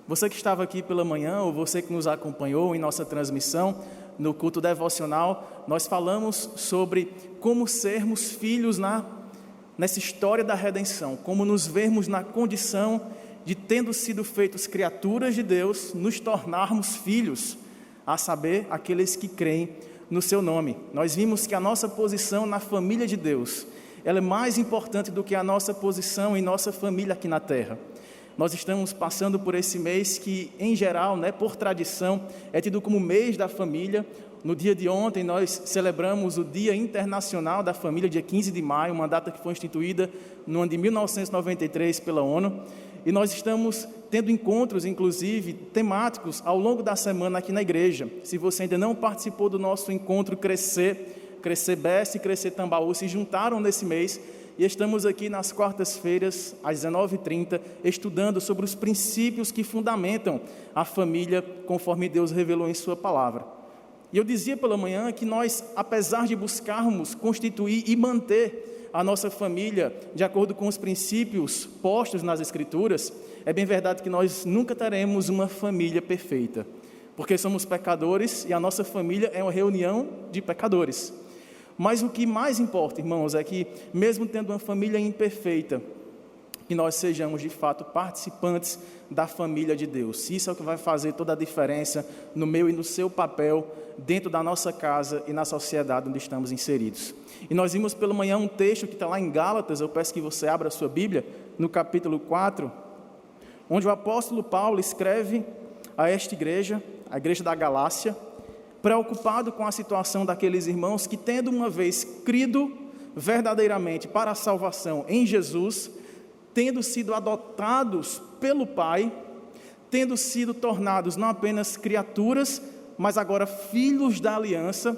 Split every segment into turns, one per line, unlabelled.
Você que estava aqui pela manhã, ou você que nos acompanhou em nossa transmissão, no culto devocional, nós falamos sobre como sermos filhos nessa história da redenção, como nos vermos na condição de, tendo sido feitos criaturas de Deus, nos tornarmos filhos, a saber, aqueles que creem no seu nome. Nós vimos que a nossa posição na família de Deus, ela é mais importante do que a nossa posição em nossa família aqui na terra. Nós estamos passando por esse mês que, em geral, por tradição, é tido como mês da família. No dia de ontem, nós celebramos o Dia Internacional da Família, dia 15 de maio, uma data que foi instituída no ano de 1993 pela ONU. E nós estamos tendo encontros, inclusive, temáticos ao longo da semana aqui na igreja. Se você ainda não participou do nosso encontro Crescer BS e Crescer Tambaú, se juntaram nesse mês. E estamos aqui nas quartas-feiras, às 19h30, estudando sobre os princípios que fundamentam a família, conforme Deus revelou em sua palavra. E eu dizia pela manhã que nós, apesar de buscarmos constituir e manter a nossa família de acordo com os princípios postos nas Escrituras, é bem verdade que nós nunca teremos uma família perfeita, porque somos pecadores e a nossa família é uma reunião de pecadores. Mas o que mais importa, irmãos, é que mesmo tendo uma família imperfeita, que nós sejamos de fato participantes da família de Deus. Isso é o que vai fazer toda a diferença no meu e no seu papel dentro da nossa casa e na sociedade onde estamos inseridos. E nós vimos pela manhã um texto que está lá em Gálatas, eu peço que você abra a sua Bíblia, no capítulo 4, onde o apóstolo Paulo escreve a esta igreja, a igreja da Galácia, preocupado com a situação daqueles irmãos que, tendo uma vez crido verdadeiramente para a salvação em Jesus, tendo sido adotados pelo Pai, tendo sido tornados não apenas criaturas, mas agora filhos da aliança,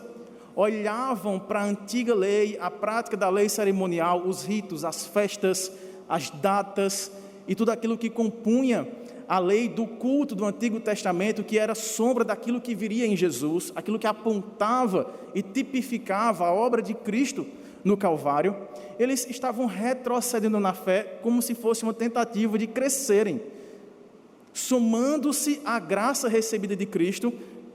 olhavam para a antiga lei, a prática da lei cerimonial, os ritos, as festas, as datas e tudo aquilo que compunha a lei do culto do Antigo Testamento, que era sombra daquilo que viria em Jesus, aquilo que apontava e tipificava a obra de Cristo no Calvário. Eles estavam retrocedendo na fé como se fosse uma tentativa de crescerem. Somando-se à graça recebida de Cristo,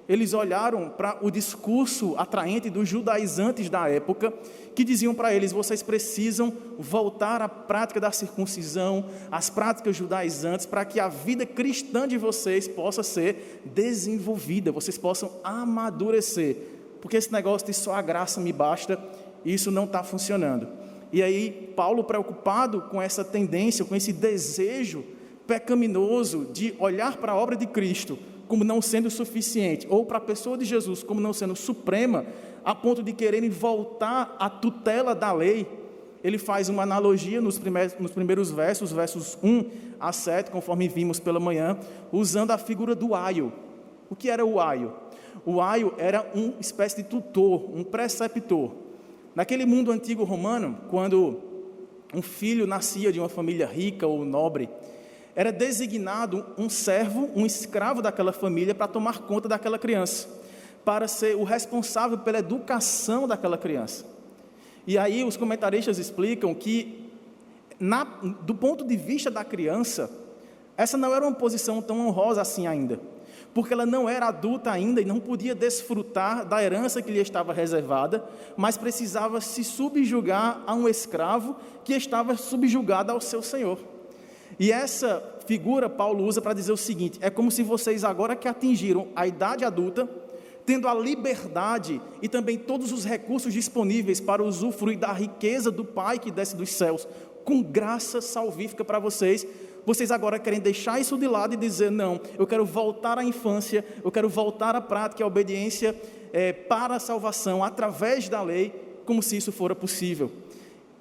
eles olharam para o discurso atraente dos judaizantes da época, que diziam para eles: vocês precisam voltar à prática da circuncisão, às práticas judaizantes, para que a vida cristã de vocês possa ser desenvolvida, vocês possam amadurecer, porque esse negócio de só a graça me basta, isso não está funcionando. E aí Paulo, preocupado com essa tendência, com esse desejo pecaminoso de olhar para a obra de Cristo como não sendo suficiente, ou para a pessoa de Jesus como não sendo suprema, a ponto de quererem voltar à tutela da lei, ele faz uma analogia nos primeiros versos 1 a 7, conforme vimos pela manhã, usando a figura do aio. O que era o aio? O aio era uma espécie de tutor, um preceptor. Naquele mundo antigo romano, quando um filho nascia de uma família rica ou nobre, era designado um servo, um escravo daquela família para tomar conta daquela criança, para ser o responsável pela educação daquela criança. E aí os comentaristas explicam que, do ponto de vista da criança, essa não era uma posição tão honrosa assim ainda, porque ela não era adulta ainda e não podia desfrutar da herança que lhe estava reservada, mas precisava se subjugar a um escravo que estava subjugado ao seu senhor. E essa figura Paulo usa para dizer o seguinte: é como se vocês agora que atingiram a idade adulta, tendo a liberdade e também todos os recursos disponíveis para usufruir da riqueza do Pai que desce dos céus, com graça salvífica para vocês, vocês agora querem deixar isso de lado e dizer: não, eu quero voltar à infância, eu quero voltar à prática e à obediência para a salvação, através da lei, como se isso fora possível.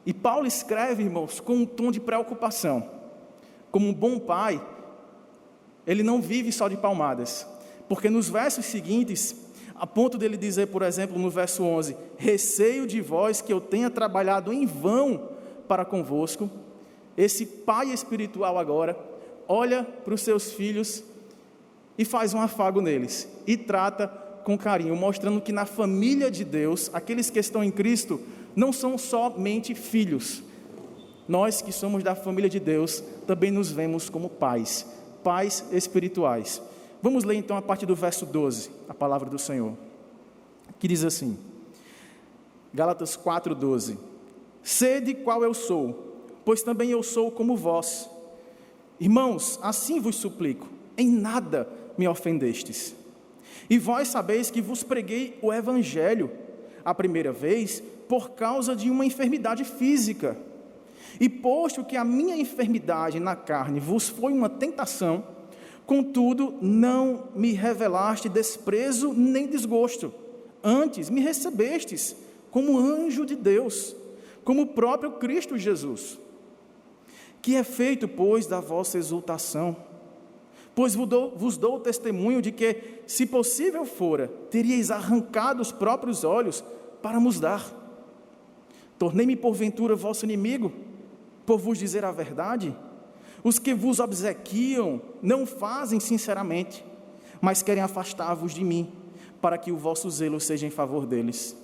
E Paulo escreve, irmãos, com um tom de preocupação. Como um bom pai, ele não vive só de palmadas, porque nos versos seguintes, a ponto dele dizer, por exemplo, no verso 11, receio de vós que eu tenha trabalhado em vão para convosco, esse pai espiritual agora, olha para os seus filhos e faz um afago neles, e trata com carinho, mostrando que na família de Deus, aqueles que estão em Cristo, não são somente filhos. Nós que somos da família de Deus, também nos vemos como pais. pais espirituais. Vamos ler então a partir do verso 12, a palavra do Senhor, que diz assim, Gálatas 4:12: Sede qual eu sou, pois também eu sou como vós. Irmãos, assim vos suplico, em nada me ofendestes. E vós sabeis que vos preguei o Evangelho, a primeira vez, por causa de uma enfermidade física. E posto que a minha enfermidade na carne vos foi uma tentação, contudo não me revelaste desprezo nem desgosto. Antes me recebestes como anjo de Deus, como o próprio Cristo Jesus. Que é feito, pois, da vossa exultação? Pois vos dou testemunho de que, se possível fora, teríeis arrancado os próprios olhos para nos dar. Tornei-me porventura vosso inimigo, por vos dizer a verdade? Os que vos obsequiam não fazem sinceramente, mas querem afastar-vos de mim, para que o vosso zelo seja em favor deles.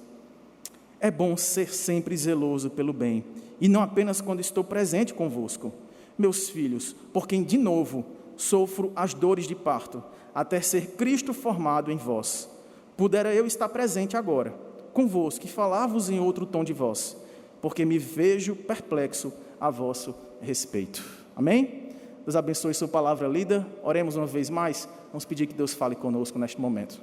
É bom ser sempre zeloso pelo bem, e não apenas quando estou presente convosco, meus filhos, por quem de novo sofro as dores de parto, até ser Cristo formado em vós. Pudera eu estar presente agora, convosco, e falar-vos em outro tom de voz, porque me vejo perplexo a vosso respeito. Amém? Deus abençoe sua palavra lida. Oremos uma vez mais. Vamos pedir que Deus fale conosco neste momento.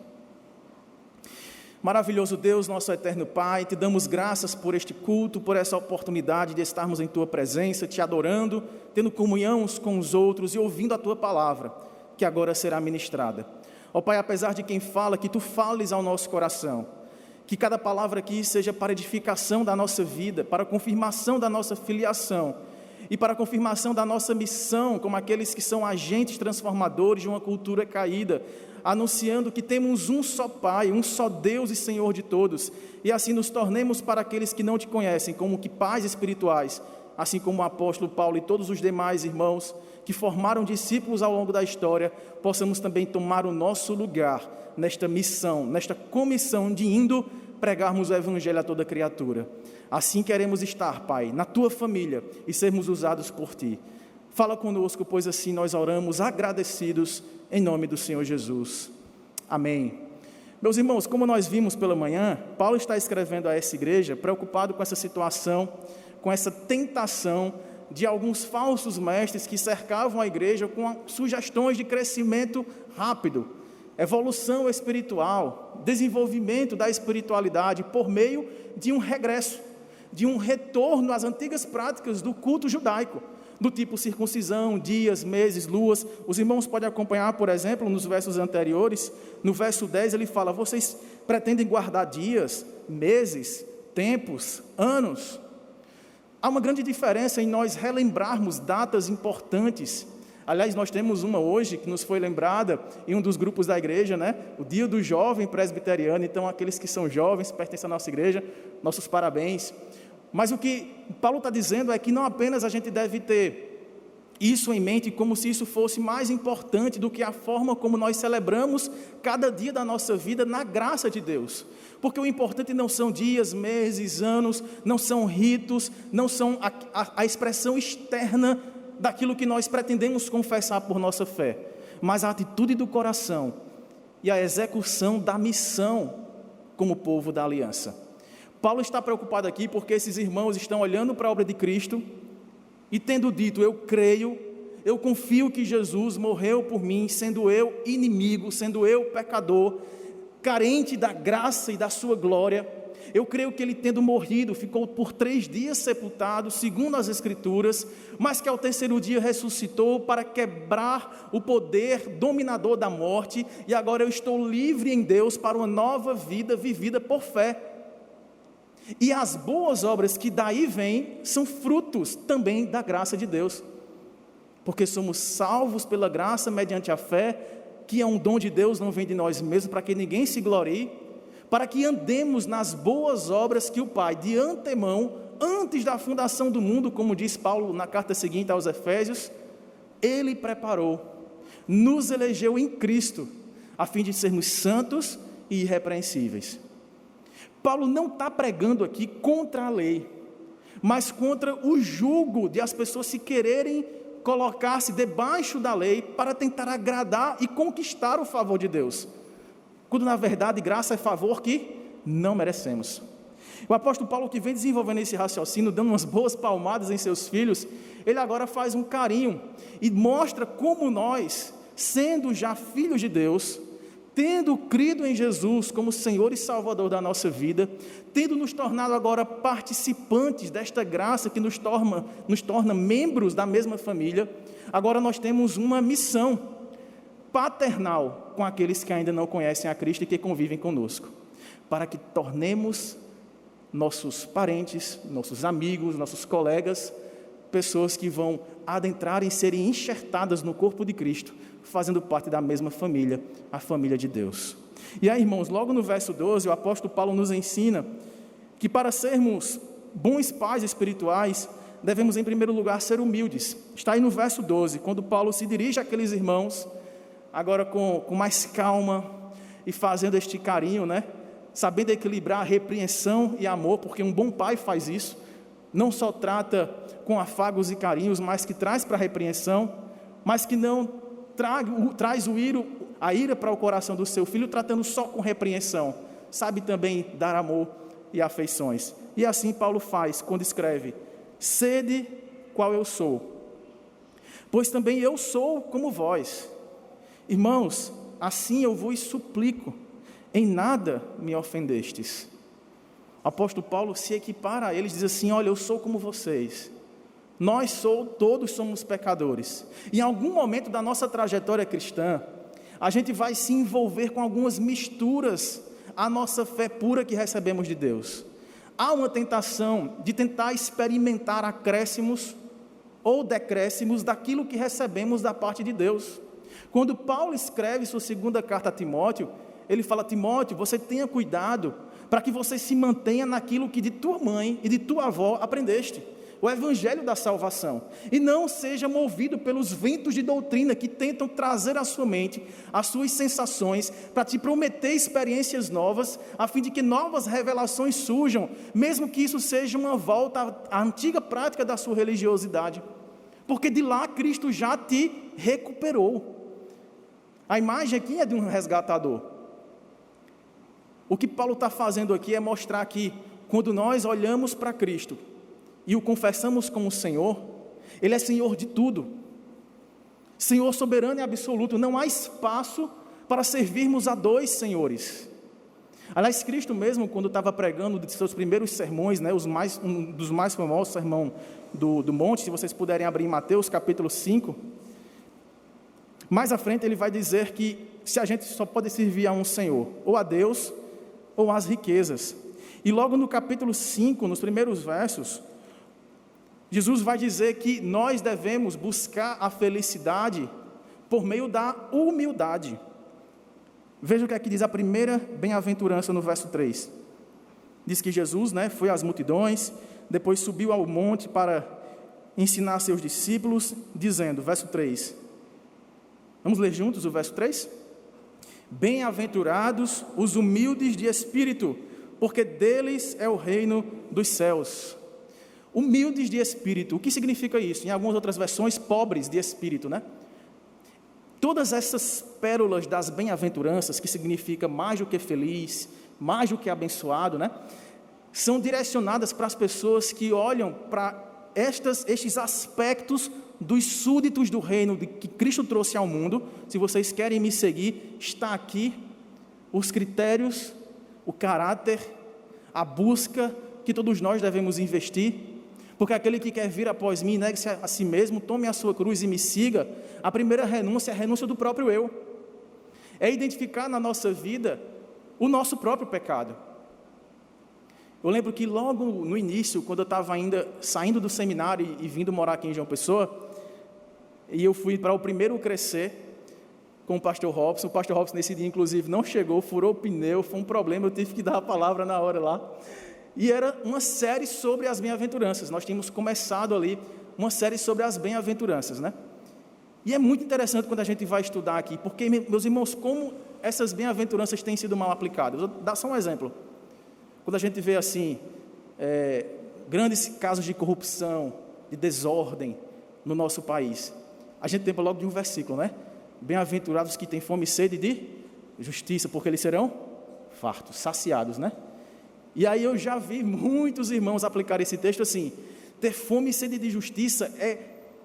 Maravilhoso Deus, nosso eterno Pai, te damos graças por este culto, por essa oportunidade de estarmos em tua presença, te adorando, tendo comunhão uns com os outros e ouvindo a tua palavra, que agora será ministrada. Ó Pai, apesar de quem fala, que tu fales ao nosso coração, que cada palavra aqui seja para edificação da nossa vida, para confirmação da nossa filiação e para confirmação da nossa missão como aqueles que são agentes transformadores de uma cultura caída, anunciando que temos um só Pai, um só Deus e Senhor de todos, e assim nos tornemos para aqueles que não te conhecem como que pais espirituais, assim como o apóstolo Paulo e todos os demais irmãos que formaram discípulos ao longo da história, possamos também tomar o nosso lugar nesta missão, nesta comissão de indo pregarmos o Evangelho a toda criatura. Assim queremos estar, Pai, na tua família e sermos usados por ti. Fala conosco, pois assim nós oramos agradecidos em nome do Senhor Jesus. Amém. Meus irmãos, como nós vimos pela manhã, Paulo está escrevendo a essa igreja preocupado com essa situação, com essa tentação de alguns falsos mestres que cercavam a igreja com sugestões de crescimento rápido, evolução espiritual, desenvolvimento da espiritualidade por meio de um regresso, de um retorno às antigas práticas do culto judaico, do tipo circuncisão, dias, meses, luas. Os irmãos podem acompanhar, por exemplo, nos versos anteriores. No verso 10 ele fala: vocês pretendem guardar dias, meses, tempos, anos? Há uma grande diferença em nós relembrarmos datas importantes. Aliás, nós temos uma hoje que nos foi lembrada em um dos grupos da igreja, né? O dia do jovem presbiteriano. Então, aqueles que são jovens, pertencem à nossa igreja, nossos parabéns. Mas o que Paulo está dizendo é que não apenas a gente deve ter isso em mente, como se isso fosse mais importante do que a forma como nós celebramos cada dia da nossa vida na graça de Deus. Porque o importante não são dias, meses, anos, não são ritos, não são a expressão externa daquilo que nós pretendemos confessar por nossa fé, mas a atitude do coração e a execução da missão como povo da aliança. Paulo está preocupado aqui porque esses irmãos estão olhando para a obra de Cristo e tendo dito: eu creio, eu confio que Jesus morreu por mim, sendo eu inimigo, sendo eu pecador, carente da graça e da sua glória. Eu creio que ele, tendo morrido, ficou por 3 dias sepultado, segundo as Escrituras, mas que ao terceiro dia ressuscitou para quebrar o poder dominador da morte, e agora eu estou livre em Deus para uma nova vida vivida por fé. E as boas obras que daí vêm são frutos também da graça de Deus, porque somos salvos pela graça mediante a fé, que é um dom de Deus, não vem de nós mesmos, para que ninguém se glorie, para que andemos nas boas obras que o Pai, de antemão, antes da fundação do mundo, como diz Paulo na carta seguinte aos Efésios, Ele preparou, nos elegeu em Cristo, a fim de sermos santos e irrepreensíveis. Paulo não está pregando aqui contra a lei, mas contra o jugo de as pessoas se quererem colocar-se debaixo da lei para tentar agradar e conquistar o favor de Deus, quando na verdade graça é favor que não merecemos. O apóstolo Paulo, que vem desenvolvendo esse raciocínio, dando umas boas palmadas em seus filhos, ele agora faz um carinho e mostra como nós, sendo já filhos de Deus, tendo crido em Jesus como Senhor e Salvador da nossa vida, tendo nos tornado agora participantes desta graça que nos torna membros da mesma família, agora nós temos uma missão paternal com aqueles que ainda não conhecem a Cristo e que convivem conosco, para que tornemos nossos parentes, nossos amigos, nossos colegas, pessoas que vão adentrar e serem enxertadas no corpo de Cristo, fazendo parte da mesma família, a família de Deus. E aí, irmãos, logo no verso 12, o apóstolo Paulo nos ensina que para sermos bons pais espirituais, devemos em primeiro lugar ser humildes. Está aí no verso 12, quando Paulo se dirige àqueles irmãos, agora com mais calma e fazendo este carinho, sabendo equilibrar a repreensão e amor, porque um bom pai faz isso, não só trata com afagos e carinhos, mas que traz para a repreensão, mas que não traz a ira para o coração do seu filho, tratando só com repreensão, sabe também dar amor e afeições. E assim Paulo faz quando escreve: sede qual eu sou, pois também eu sou como vós. Irmãos, assim eu vos suplico, em nada me ofendestes. O apóstolo Paulo se equipara a eles, diz assim: olha, eu sou como vocês. Todos somos pecadores. Em algum momento da nossa trajetória cristã, a gente vai se envolver com algumas misturas à nossa fé pura que recebemos de Deus. Há uma tentação de tentar experimentar acréscimos ou decréscimos daquilo que recebemos da parte de Deus. Quando Paulo escreve sua segunda carta a Timóteo, ele fala: Timóteo, você tenha cuidado para que você se mantenha naquilo que de tua mãe e de tua avó aprendeste, o evangelho da salvação, e não seja movido pelos ventos de doutrina que tentam trazer à sua mente as suas sensações para te prometer experiências novas, a fim de que novas revelações surjam, mesmo que isso seja uma volta à antiga prática da sua religiosidade, porque de lá Cristo já te recuperou. A imagem aqui é de um resgatador. O que Paulo está fazendo aqui é mostrar que quando nós olhamos para Cristo e o confessamos como Senhor, Ele é Senhor de tudo, Senhor soberano e absoluto. Não há espaço para servirmos a dois senhores. Aliás, Cristo mesmo, quando estava pregando de seus primeiros sermões, um dos mais famosos, Sermão do Monte, se vocês puderem abrir em Mateus capítulo 5, mais à frente ele vai dizer que se a gente só pode servir a um Senhor, ou a Deus, ou às riquezas. E logo no capítulo 5, nos primeiros versos, Jesus vai dizer que nós devemos buscar a felicidade por meio da humildade. Veja o que aqui diz a primeira bem-aventurança no verso 3. Diz que Jesus foi às multidões, depois subiu ao monte para ensinar seus discípulos, dizendo, verso 3. Vamos ler juntos o verso 3? Bem-aventurados os humildes de espírito, porque deles é o reino dos céus. Humildes de espírito, o que significa isso? Em algumas outras versões, pobres de espírito, Todas essas pérolas das bem-aventuranças, que significa mais do que feliz, mais do que abençoado, são direcionadas para as pessoas que olham para estes aspectos dos súditos do reino que Cristo trouxe ao mundo. Se vocês querem me seguir, está aqui os critérios, o caráter, a busca que todos nós devemos investir. Porque aquele que quer vir após mim, negue-se a si mesmo, tome a sua cruz e me siga. A primeira renúncia é a renúncia do próprio eu. É identificar na nossa vida o nosso próprio pecado. Eu lembro que logo no início, quando eu estava ainda saindo do seminário e vindo morar aqui em João Pessoa, e eu fui para o primeiro crescer com o pastor Robson. O pastor Robson nesse dia, inclusive, não chegou, furou o pneu, foi um problema, eu tive que dar a palavra na hora lá. E era uma série sobre as bem-aventuranças. Nós tínhamos começado ali uma série sobre as bem-aventuranças, E é muito interessante quando a gente vai estudar aqui, porque, meus irmãos, como essas bem-aventuranças têm sido mal aplicadas. Vou dar só um exemplo. Quando a gente vê assim, grandes casos de corrupção, de desordem, no nosso país. A gente lembra logo de um versículo, né? Bem-aventurados que têm fome e sede de justiça, porque eles serão fartos, saciados, né? E aí eu já vi muitos irmãos aplicar esse texto assim: ter fome e sede de justiça é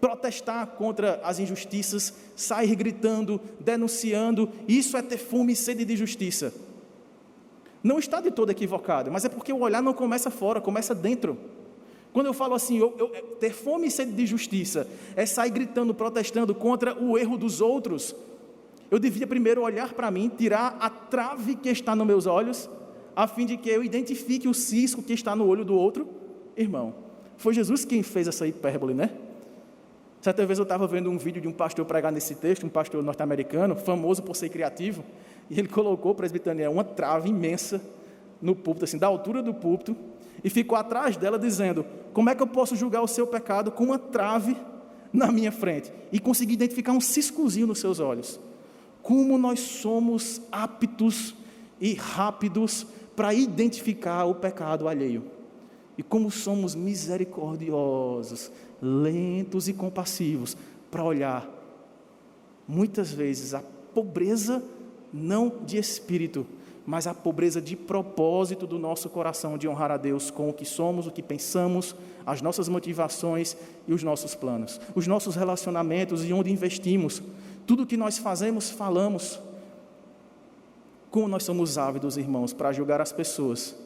protestar contra as injustiças, sair gritando, denunciando. Isso é ter fome e sede de justiça. Não está de todo equivocado, mas é porque o olhar não começa fora, começa dentro. Quando eu falo assim, ter fome e sede de justiça é sair gritando, protestando contra o erro dos outros, eu devia primeiro olhar para mim, tirar a trave que está nos meus olhos, a fim de que eu identifique o cisco que está no olho do outro irmão. Foi Jesus quem fez essa hipérbole, né? Certa vez eu estava vendo um vídeo de um pastor pregar nesse texto, um pastor norte-americano, famoso por ser criativo, e ele colocou, presbiteriano, uma trave imensa no púlpito, assim, da altura do púlpito, e ficou atrás dela dizendo: como é que eu posso julgar o seu pecado com uma trave na minha frente? E consegui identificar um ciscozinho nos seus olhos. Como nós somos aptos e rápidos para identificar o pecado alheio. E como somos misericordiosos, lentos e compassivos para olhar, muitas vezes, a pobreza não de espírito, mas a pobreza de propósito do nosso coração de honrar a Deus com o que somos, o que pensamos, as nossas motivações e os nossos planos, os nossos relacionamentos e onde investimos, tudo o que nós fazemos, falamos. Como nós somos ávidos, irmãos, para julgar as pessoas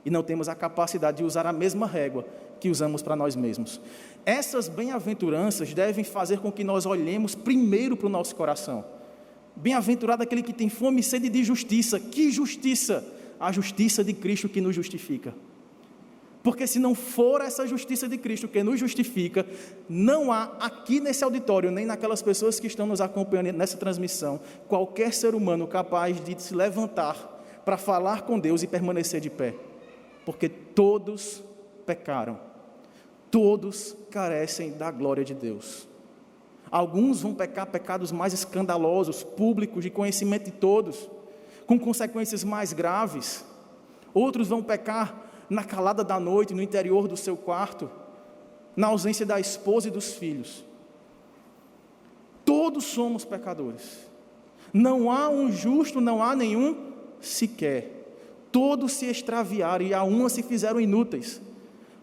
e não temos a capacidade de usar a mesma régua que usamos para nós mesmos. Essas bem-aventuranças devem fazer com que nós olhemos primeiro para o nosso coração. Bem-aventurado aquele que tem fome e sede de justiça. Que justiça? A justiça de Cristo que nos justifica. Porque se não for essa justiça de Cristo que nos justifica, não há aqui nesse auditório, nem naquelas pessoas que estão nos acompanhando nessa transmissão, qualquer ser humano capaz de se levantar para falar com Deus e permanecer de pé. Porque todos pecaram. Todos carecem da glória de Deus. Alguns vão pecar pecados mais escandalosos, públicos, de conhecimento de todos, com consequências mais graves. Outros vão pecar na calada da noite, no interior do seu quarto, na ausência da esposa e dos filhos. Todos somos pecadores. Não há um justo, não há nenhum sequer. Todos se extraviaram e a uma se fizeram inúteis.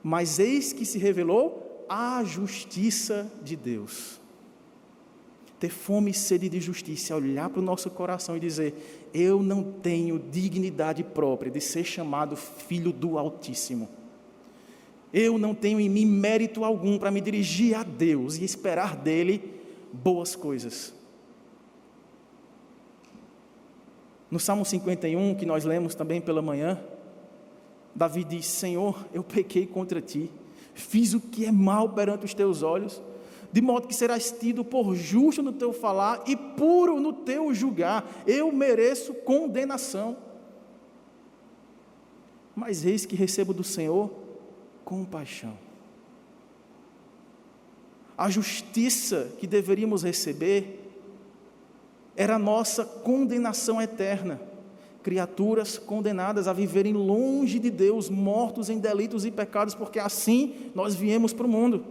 Mas eis que se revelou a justiça de Deus. Ter fome e sede de justiça, olhar para o nosso coração e dizer: eu não tenho dignidade própria de ser chamado filho do Altíssimo. Eu não tenho em mim mérito algum para me dirigir a Deus e esperar dele boas coisas. No Salmo 51, que nós lemos também pela manhã, Davi diz: Senhor, eu pequei contra ti, fiz o que é mal perante os teus olhos, de modo que serás tido por justo no teu falar e puro no teu julgar. Eu mereço condenação, mas eis que recebo do Senhor compaixão. A justiça que deveríamos receber era a nossa condenação eterna. Criaturas condenadas a viverem longe de Deus, mortos em delitos e pecados, porque assim nós viemos para o mundo.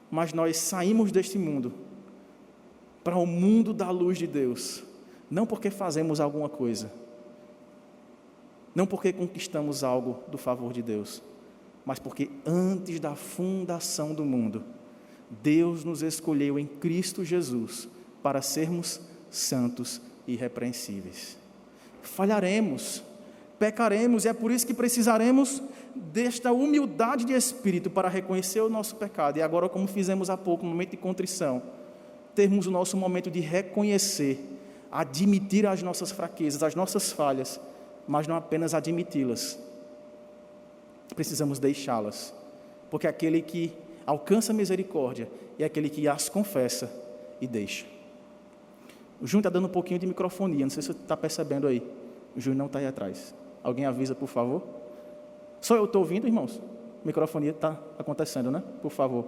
Mas nós saímos deste mundo para o mundo da luz de Deus, não porque fazemos alguma coisa, não porque conquistamos algo do favor de Deus, mas porque antes da fundação do mundo, Deus nos escolheu em Cristo Jesus para sermos santos e irrepreensíveis. Falharemos, pecaremos, e é por isso que precisaremos desta humildade de espírito para reconhecer o nosso pecado. E agora, como fizemos há pouco, no momento de contrição, termos o nosso momento de reconhecer, admitir as nossas fraquezas, as nossas falhas, mas não apenas admiti-las, precisamos deixá-las, porque aquele que alcança misericórdia é aquele que as confessa e deixa. O Júnior está dando um pouquinho de microfonia, não sei se você está percebendo aí. O Júnior não está aí atrás. Alguém avisa, por favor? Só eu estou ouvindo, irmãos? Microfonia está acontecendo, né? Por favor.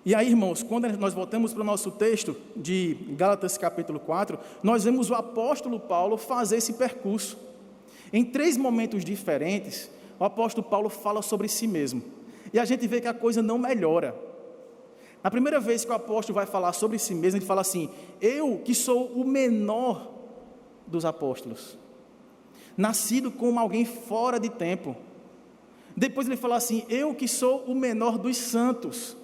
E aí, irmãos, quando nós voltamos para o nosso texto de Gálatas capítulo 4, nós vemos o apóstolo Paulo fazer esse percurso. Em 3 momentos diferentes, o apóstolo Paulo fala sobre si mesmo. E a gente vê que a coisa não melhora. Na primeira vez que o apóstolo vai falar sobre si mesmo, ele fala assim: eu que sou o menor dos apóstolos, nascido como alguém fora de tempo. Depois ele fala assim: eu que sou o menor dos santos.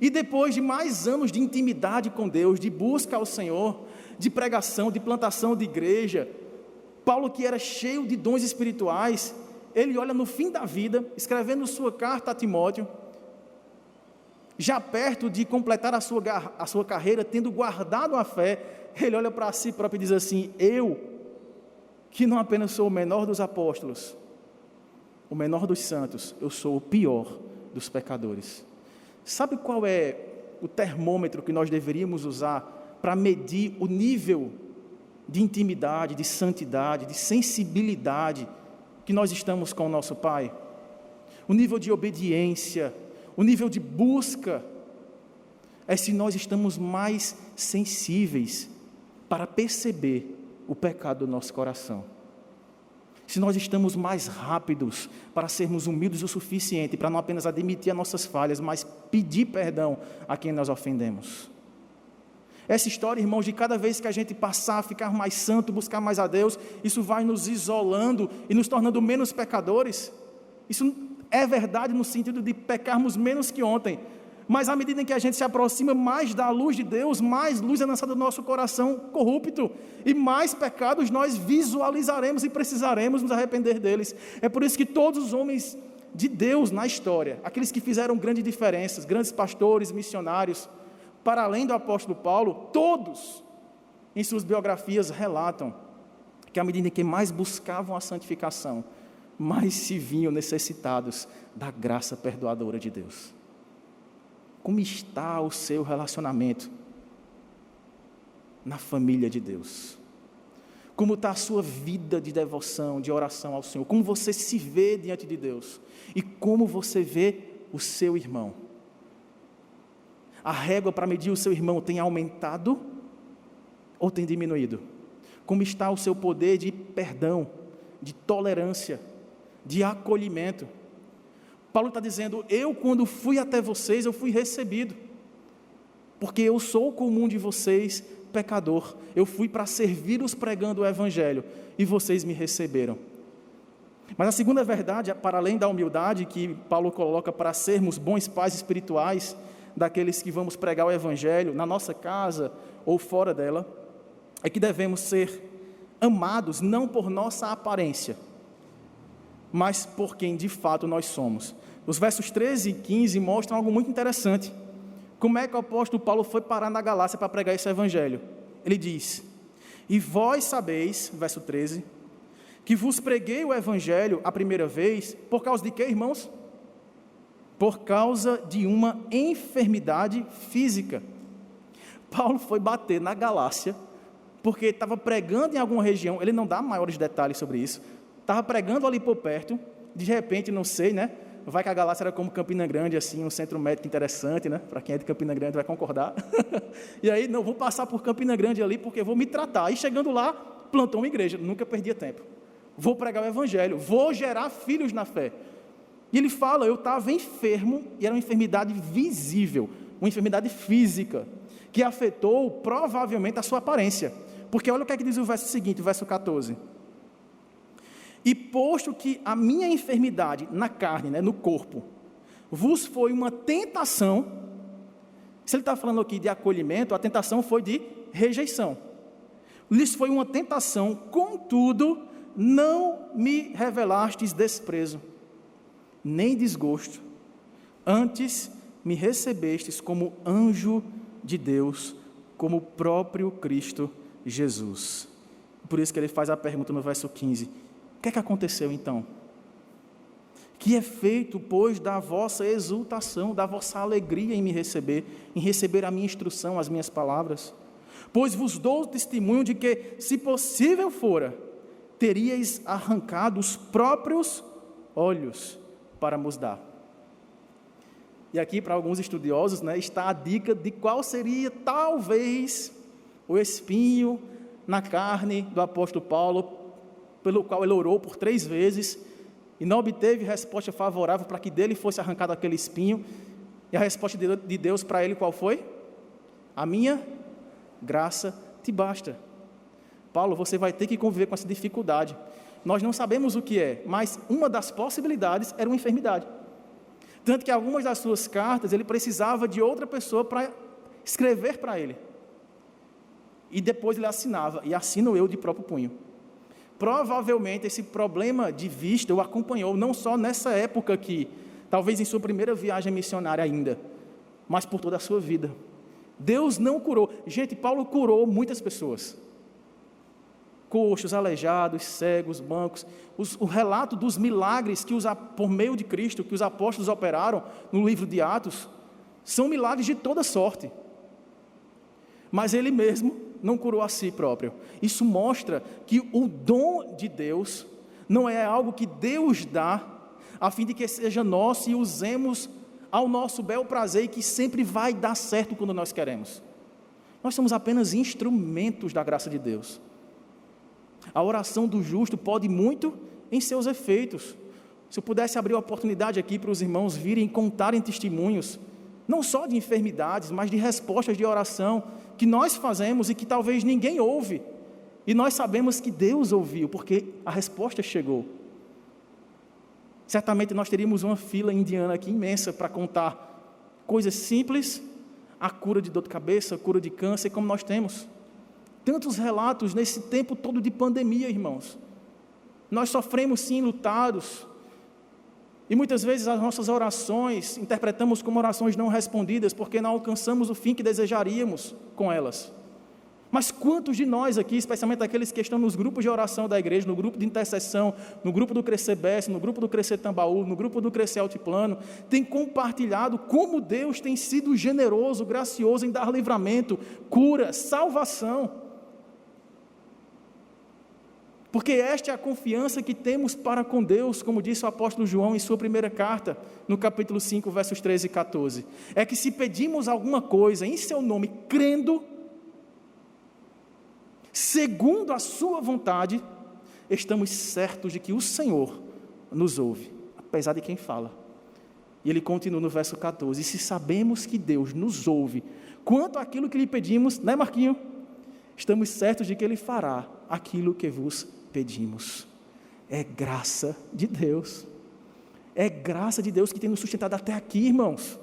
E depois de mais anos de intimidade com Deus, de busca ao Senhor, de pregação, de plantação de igreja, Paulo, que era cheio de dons espirituais, ele olha no fim da vida, escrevendo sua carta a Timóteo, já perto de completar a sua carreira, tendo guardado a fé, ele olha para si próprio e diz assim: eu, que não apenas sou o menor dos apóstolos, o menor dos santos, eu sou o pior dos pecadores. Sabe qual é o termômetro que nós deveríamos usar para medir o nível de intimidade, de santidade, de sensibilidade que nós estamos com o nosso Pai? O nível de obediência, o nível de busca, é se nós estamos mais sensíveis para perceber o pecado do nosso coração. Se nós estamos mais rápidos para sermos humildes o suficiente, para não apenas admitir as nossas falhas, mas pedir perdão a quem nós ofendemos. Essa história, irmãos, de cada vez que a gente passar a ficar mais santo, buscar mais a Deus, isso vai nos isolando e nos tornando menos pecadores. Isso é verdade no sentido de pecarmos menos que ontem, mas à medida em que a gente se aproxima mais da luz de Deus, mais luz é lançada do nosso coração corrupto, e mais pecados nós visualizaremos e precisaremos nos arrepender deles. É por isso que todos os homens de Deus na história, aqueles que fizeram grandes diferenças, grandes pastores, missionários, para além do apóstolo Paulo, todos em suas biografias relatam que à medida em que mais buscavam a santificação, mais se vinham necessitados da graça perdoadora de Deus. Como está o seu relacionamento na família de Deus? Como está a sua vida de devoção, de oração ao Senhor? Como você se vê diante de Deus? E como você vê o seu irmão? A régua para medir o seu irmão tem aumentado ou tem diminuído? Como está o seu poder de perdão, de tolerância, de acolhimento? Paulo está dizendo: eu, quando fui até vocês, eu fui recebido, porque eu sou o comum de vocês, pecador. Eu fui para servir-os pregando o Evangelho, e vocês me receberam. Mas a segunda verdade, para além da humildade que Paulo coloca para sermos bons pais espirituais, daqueles que vamos pregar o Evangelho, na nossa casa ou fora dela, é que devemos ser amados, não por nossa aparência, mas por quem de fato nós somos. Os versos 13 e 15 mostram algo muito interessante. Como é que o apóstolo Paulo foi parar na Galácia para pregar esse evangelho? Ele diz: e vós sabeis, verso 13, que vos preguei o evangelho a primeira vez, por causa de quê, irmãos? Por causa de uma enfermidade física. Paulo foi bater na Galácia, porque estava pregando em alguma região, ele não dá maiores detalhes sobre isso, estava pregando ali por perto, de repente, não sei, né? Vai que a Galácia era como Campina Grande, assim, um centro médico interessante, né? Para quem é de Campina Grande vai concordar. E aí, não, vou passar por Campina Grande ali, porque vou me tratar. Aí, chegando lá, plantou uma igreja, nunca perdia tempo. Vou pregar o evangelho, vou gerar filhos na fé. E ele fala: eu estava enfermo, e era uma enfermidade visível, uma enfermidade física, que afetou provavelmente a sua aparência. Porque olha o que é que diz o verso seguinte, o verso 14. E posto que a minha enfermidade na carne, né, no corpo, vos foi uma tentação, se ele está falando aqui de acolhimento, a tentação foi de rejeição. Lhes foi uma tentação, contudo, não me revelastes desprezo, nem desgosto, antes me recebestes como anjo de Deus, como o próprio Cristo Jesus. Por isso que ele faz a pergunta no verso 15, o que é que aconteceu então? Que é feito, pois, da vossa exultação, da vossa alegria em me receber, em receber a minha instrução, as minhas palavras? Pois vos dou testemunho de que, se possível fora, teríeis arrancado os próprios olhos para nos dar. E aqui, para alguns estudiosos, né, está a dica de qual seria, talvez, o espinho na carne do apóstolo Paulo, pelo qual ele orou por 3 vezes, e não obteve resposta favorável para que dele fosse arrancado aquele espinho. E a resposta de Deus para ele qual foi? A minha graça te basta. Paulo, você vai ter que conviver com essa dificuldade. Nós não sabemos o que é, mas uma das possibilidades era uma enfermidade. Tanto que algumas das suas cartas ele precisava de outra pessoa para escrever para ele. E depois ele assinava, e assino eu de próprio punho. Provavelmente esse problema de vista o acompanhou, não só nessa época aqui, talvez em sua primeira viagem missionária ainda, mas por toda a sua vida. Deus não curou. Gente, Paulo curou muitas pessoas. Coxos, aleijados, cegos, mancos. O relato dos milagres que por meio de Cristo, que os apóstolos operaram no livro de Atos, são milagres de toda sorte. Mas ele mesmo não curou a si próprio. Isso mostra que o dom de Deus não é algo que Deus dá, a fim de que seja nosso e usemos ao nosso bel prazer e que sempre vai dar certo quando nós queremos. Nós somos apenas instrumentos da graça de Deus. A oração do justo pode muito em seus efeitos. Se eu pudesse abrir a oportunidade aqui para os irmãos virem contarem testemunhos, não só de enfermidades, mas de respostas de oração que nós fazemos e que talvez ninguém ouve, e nós sabemos que Deus ouviu, porque a resposta chegou. Certamente nós teríamos uma fila indiana aqui imensa para contar coisas simples, a cura de dor de cabeça, a cura de câncer, como nós temos. Tantos relatos nesse tempo todo de pandemia, irmãos. Nós sofremos sim, lutados, e muitas vezes as nossas orações interpretamos como orações não respondidas, porque não alcançamos o fim que desejaríamos com elas. Mas quantos de nós aqui, especialmente aqueles que estão nos grupos de oração da igreja, no grupo de intercessão, no grupo do Crescer Besse, no grupo do Crescer Tambaú, no grupo do Crescer Altiplano, tem compartilhado como Deus tem sido generoso, gracioso em dar livramento, cura, salvação? Porque esta é a confiança que temos para com Deus, como disse o apóstolo João em sua primeira carta, no capítulo 5, versos 13 e 14. É que se pedimos alguma coisa em seu nome, crendo, segundo a sua vontade, estamos certos de que o Senhor nos ouve, apesar de quem fala. E ele continua no verso 14, e se sabemos que Deus nos ouve, quanto àquilo que lhe pedimos, né Marquinho? Estamos certos de que ele fará aquilo que vos pedimos. É graça de Deus. É graça de Deus que tem nos sustentado até aqui, irmãos.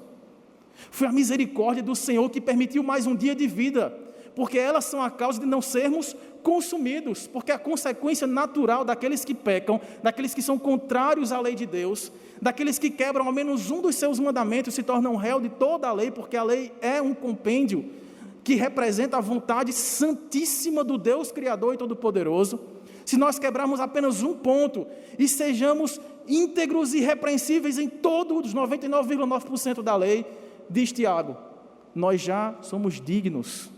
Foi a misericórdia do Senhor que permitiu mais um dia de vida, porque elas são a causa de não sermos consumidos, porque a consequência natural daqueles que pecam, daqueles que são contrários à lei de Deus, daqueles que quebram ao menos um dos seus mandamentos, se tornam réu de toda a lei, porque a lei é um compêndio que representa a vontade santíssima do Deus Criador e Todo-Poderoso. Se nós quebrarmos apenas um ponto e sejamos íntegros e irrepreensíveis em todos os 99,9% da lei, diz Tiago, nós já somos dignos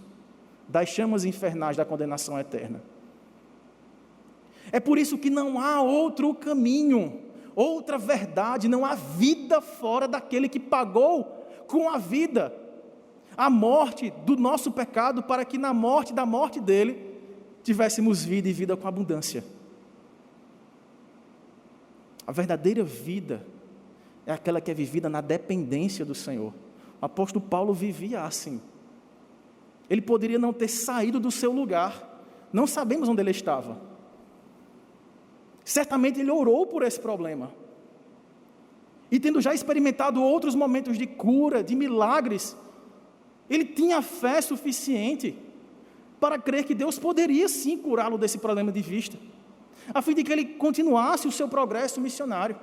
das chamas infernais da condenação eterna. É por isso que não há outro caminho, outra verdade, não há vida fora daquele que pagou com a vida a morte do nosso pecado, para que na morte da morte dele, tivéssemos vida e vida com abundância. A verdadeira vida é aquela que é vivida na dependência do Senhor. O apóstolo Paulo vivia assim. Ele poderia não ter saído do seu lugar, não sabemos onde ele estava. Certamente ele orou por esse problema. E tendo já experimentado outros momentos de cura, de milagres, ele tinha fé suficiente para crer que Deus poderia sim curá-lo desse problema de vista, a fim de que ele continuasse o seu progresso missionário.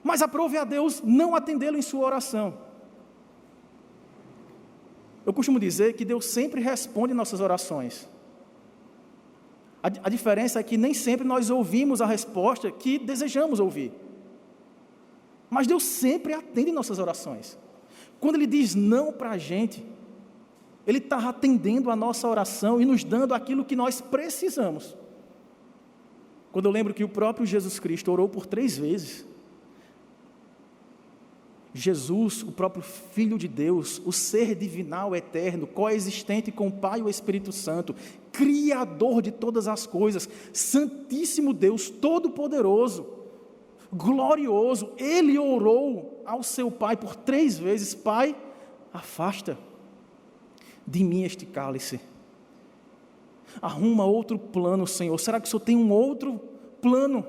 Mas aprove a Deus não atendê-lo em sua oração. Eu costumo dizer que Deus sempre responde nossas orações. A diferença é que nem sempre nós ouvimos a resposta que desejamos ouvir. Mas Deus sempre atende nossas orações. Quando Ele diz não para a gente, Ele está atendendo a nossa oração e nos dando aquilo que nós precisamos. Quando eu lembro que o próprio Jesus Cristo orou por 3 vezes, Jesus, o próprio Filho de Deus, o ser divinal eterno, coexistente com o Pai e o Espírito Santo, Criador de todas as coisas, Santíssimo Deus, Todo-Poderoso, glorioso, ele orou ao seu Pai por 3 vezes: Pai, afasta de mim este cálice. Arruma outro plano, Senhor. Será que o Senhor tem um outro plano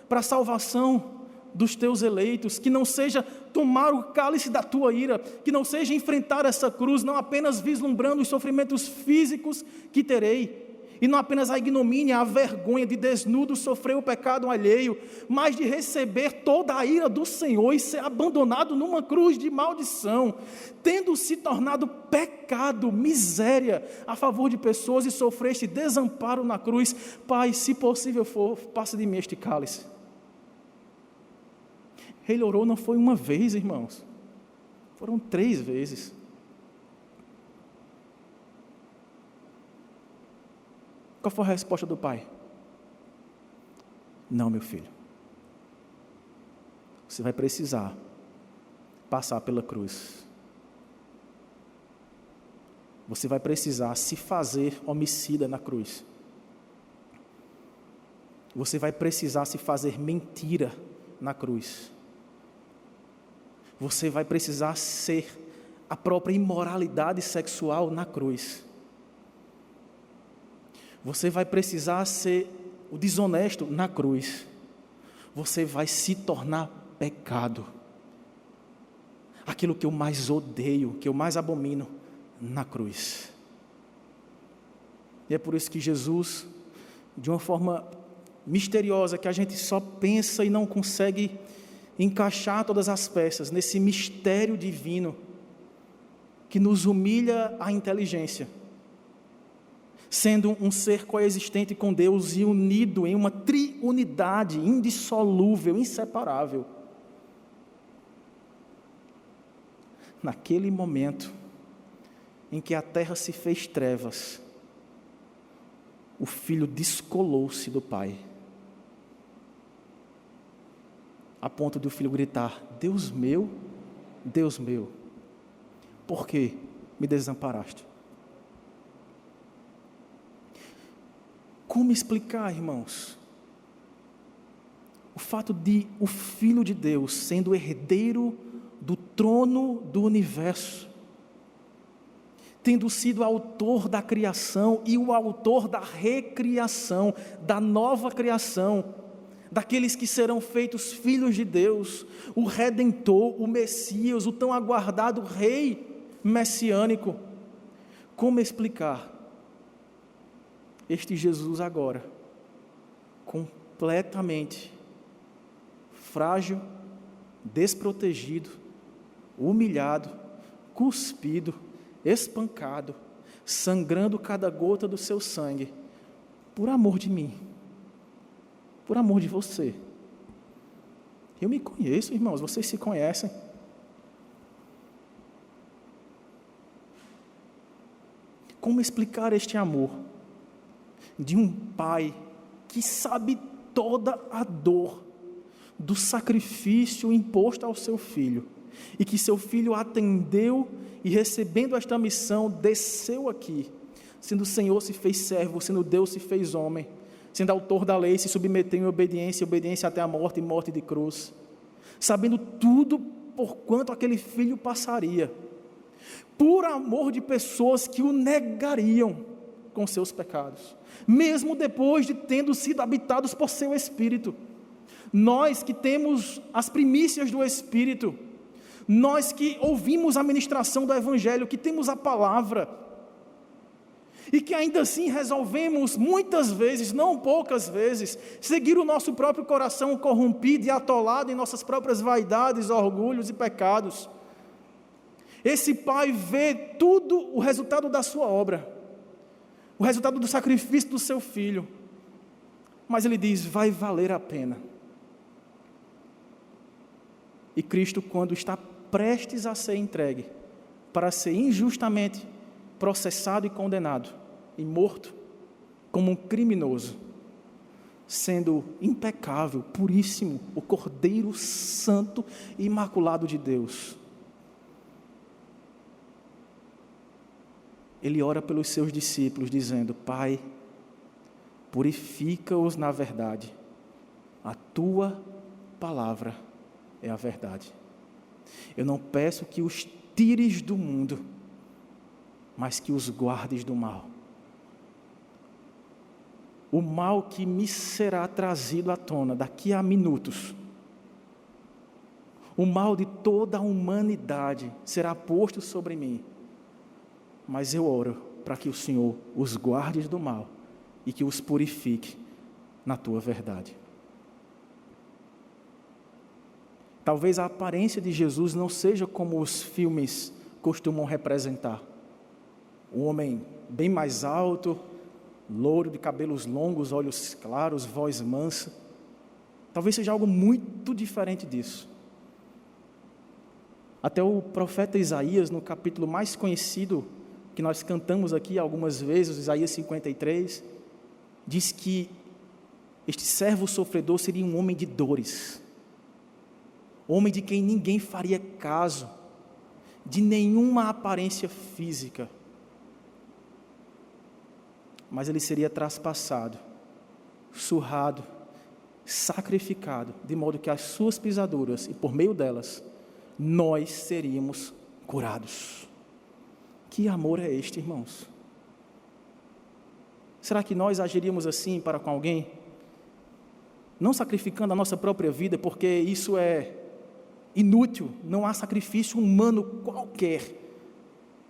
para a salvação dos teus eleitos? Que não seja tomar o cálice da tua ira, que não seja enfrentar essa cruz, não apenas vislumbrando os sofrimentos físicos que terei, e não apenas a ignomínia, a vergonha de desnudo sofrer o pecado alheio, mas de receber toda a ira do Senhor e ser abandonado numa cruz de maldição, tendo se tornado pecado, miséria, a favor de pessoas, e sofrer este desamparo na cruz. Pai, se possível for, passa de mim este cálice. Ele orou não foi uma vez, irmãos, foram 3 vezes. Qual foi a resposta do pai? Não, meu filho. Você vai precisar passar pela cruz. Você vai precisar se fazer homicida na cruz. Você vai precisar se fazer mentira na cruz. Você vai precisar ser a própria imoralidade sexual na cruz. Você vai precisar ser o desonesto na cruz. Você vai se tornar pecado. Aquilo que eu mais odeio, que eu mais abomino, na cruz. E é por isso que Jesus, de uma forma misteriosa, que a gente só pensa e não consegue encaixar todas as peças nesse mistério divino, que nos humilha a inteligência, sendo um ser coexistente com Deus e unido em uma triunidade indissolúvel, inseparável. Naquele momento em que a terra se fez trevas, o Filho descolou-se do Pai, a ponto de o Filho gritar: Deus meu, por que me desamparaste? Como explicar, irmãos, o fato de o Filho de Deus, sendo herdeiro do trono do universo, tendo sido autor da criação e o autor da recriação, da nova criação, daqueles que serão feitos filhos de Deus, o Redentor, o Messias, o tão aguardado Rei messiânico, como explicar este Jesus agora, completamente frágil, desprotegido, humilhado, cuspido, espancado, sangrando cada gota do seu sangue, por amor de mim, por amor de você? Eu me conheço, irmãos, vocês se conhecem. Como explicar este amor de um pai que sabe toda a dor do sacrifício imposto ao seu filho, e que seu filho atendeu e, recebendo esta missão, desceu aqui, sendo o Senhor se fez servo, sendo Deus se fez homem, sendo autor da lei, se submeteu em obediência até a morte e morte de cruz, sabendo tudo por quanto aquele filho passaria, por amor de pessoas que o negariam com seus pecados, mesmo depois de tendo sido habitados por seu Espírito. Nós que temos as primícias do Espírito, nós que ouvimos a ministração do Evangelho, que temos a palavra, e que ainda assim resolvemos muitas vezes, não poucas vezes, seguir o nosso próprio coração corrompido e atolado em nossas próprias vaidades, orgulhos e pecados. Esse pai vê tudo o resultado da sua obra, o resultado do sacrifício do seu filho, mas ele diz: vai valer a pena. E Cristo, quando está prestes a ser entregue, para ser injustamente processado e condenado, e morto, como um criminoso, sendo impecável, puríssimo, o Cordeiro Santo e Imaculado de Deus, ele ora pelos seus discípulos, dizendo: Pai, purifica-os na verdade, a tua palavra é a verdade. Eu não peço que os tires do mundo, mas que os guardes do mal. O mal que me será trazido à tona daqui a minutos, o mal de toda a humanidade será posto sobre mim, mas eu oro para que o Senhor os guarde do mal e que os purifique na tua verdade. Talvez a aparência de Jesus não seja como os filmes costumam representar. Um homem bem mais alto, louro, de cabelos longos, olhos claros, voz mansa. Talvez seja algo muito diferente disso. Até o profeta Isaías, no capítulo mais conhecido, que nós cantamos aqui algumas vezes, Isaías 53, diz que este servo sofredor seria um homem de dores, homem de quem ninguém faria caso, de nenhuma aparência física, mas ele seria traspassado, surrado, sacrificado, de modo que as suas pisaduras, e por meio delas, nós seríamos curados. Que amor é este, irmãos? Será que nós agiríamos assim para com alguém? Não sacrificando a nossa própria vida, porque isso é inútil, não há sacrifício humano qualquer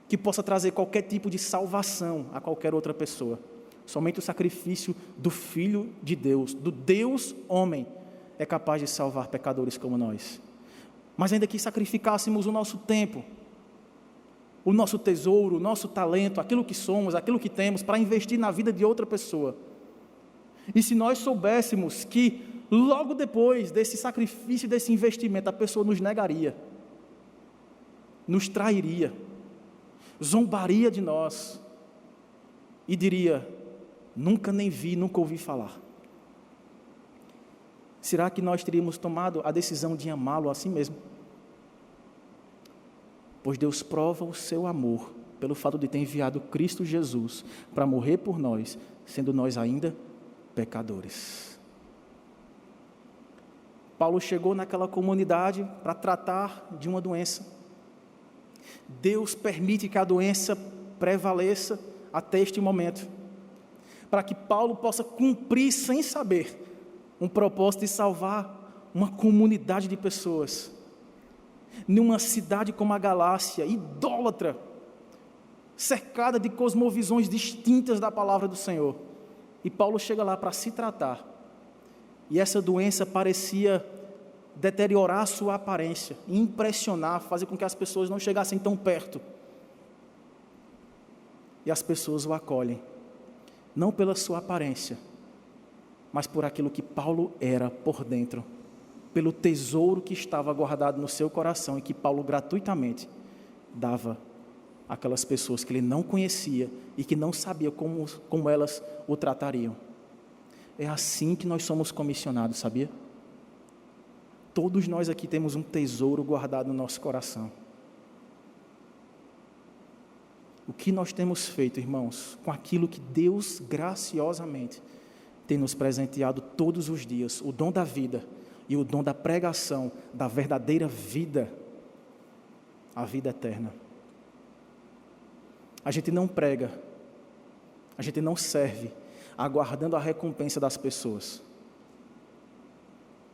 que possa trazer qualquer tipo de salvação a qualquer outra pessoa. Somente o sacrifício do Filho de Deus, do Deus homem, é capaz de salvar pecadores como nós. Mas ainda que sacrificássemos o nosso tempo, o nosso tesouro, o nosso talento, aquilo que somos, aquilo que temos, para investir na vida de outra pessoa. E se nós soubéssemos que logo depois desse sacrifício, desse investimento, a pessoa nos negaria, nos trairia, zombaria de nós e diria: nunca nem vi, nunca ouvi falar. Será que nós teríamos tomado a decisão de amá-lo assim mesmo? Pois Deus prova o seu amor pelo fato de ter enviado Cristo Jesus para morrer por nós, sendo nós ainda pecadores. Paulo chegou naquela comunidade para tratar de uma doença. Deus permite que a doença prevaleça até este momento, para que Paulo possa cumprir sem saber um propósito de salvar uma comunidade de pessoas, numa cidade como a Galácia, idólatra, cercada de cosmovisões distintas da palavra do Senhor. E Paulo chega lá para se tratar, e essa doença parecia deteriorar sua aparência, impressionar, fazer com que as pessoas não chegassem tão perto. E as pessoas o acolhem, não pela sua aparência, mas por aquilo que Paulo era por dentro, pelo tesouro que estava guardado no seu coração e que Paulo gratuitamente dava àquelas pessoas que ele não conhecia e que não sabia como elas o tratariam. É assim que nós somos comissionados, sabia? Todos nós aqui temos um tesouro guardado no nosso coração. O que nós temos feito, irmãos, com aquilo que Deus graciosamente tem nos presenteado todos os dias, o dom da vida e o dom da pregação da verdadeira vida, a vida eterna. A gente não prega, a gente não serve, aguardando a recompensa das pessoas.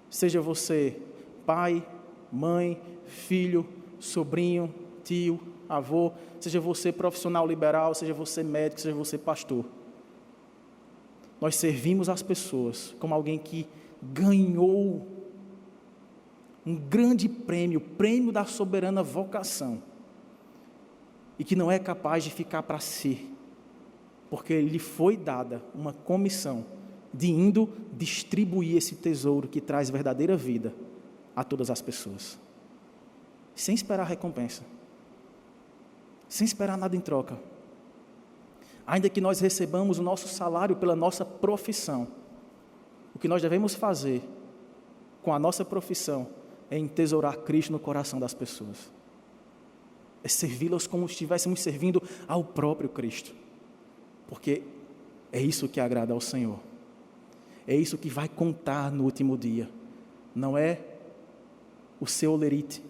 Seja você pai, mãe, filho, sobrinho, tio, avô, seja você profissional liberal, seja você médico, seja você pastor. Nós servimos as pessoas como alguém que ganhou um grande prêmio, o prêmio da soberana vocação, e que não é capaz de ficar para si, porque lhe foi dada uma comissão de indo distribuir esse tesouro que traz verdadeira vida a todas as pessoas, sem esperar recompensa, sem esperar nada em troca. Ainda que nós recebamos o nosso salário pela nossa profissão, o que nós devemos fazer com a nossa profissão é entesourar Cristo no coração das pessoas, é servi-las como se estivéssemos servindo ao próprio Cristo, porque é isso que agrada ao Senhor, é isso que vai contar no último dia. Não é o seu olerite,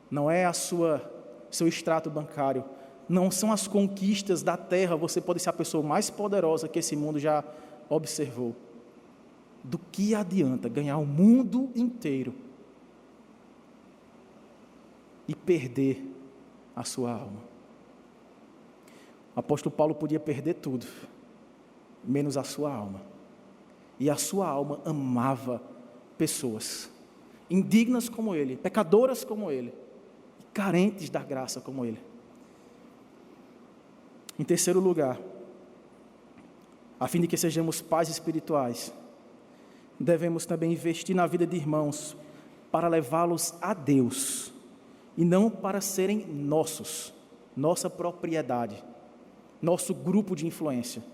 não é seu extrato bancário, não são as conquistas da terra. Você pode ser a pessoa mais poderosa que esse mundo já observou. Do que adianta ganhar o mundo inteiro e perder a sua alma? O apóstolo Paulo podia perder tudo, menos a sua alma. E a sua alma amava pessoas indignas como ele, pecadoras como ele, carentes da graça como ele. Em terceiro lugar, a fim de que sejamos pais espirituais, devemos também investir na vida de irmãos para levá-los a Deus e não para serem nossa propriedade, nosso grupo de influência.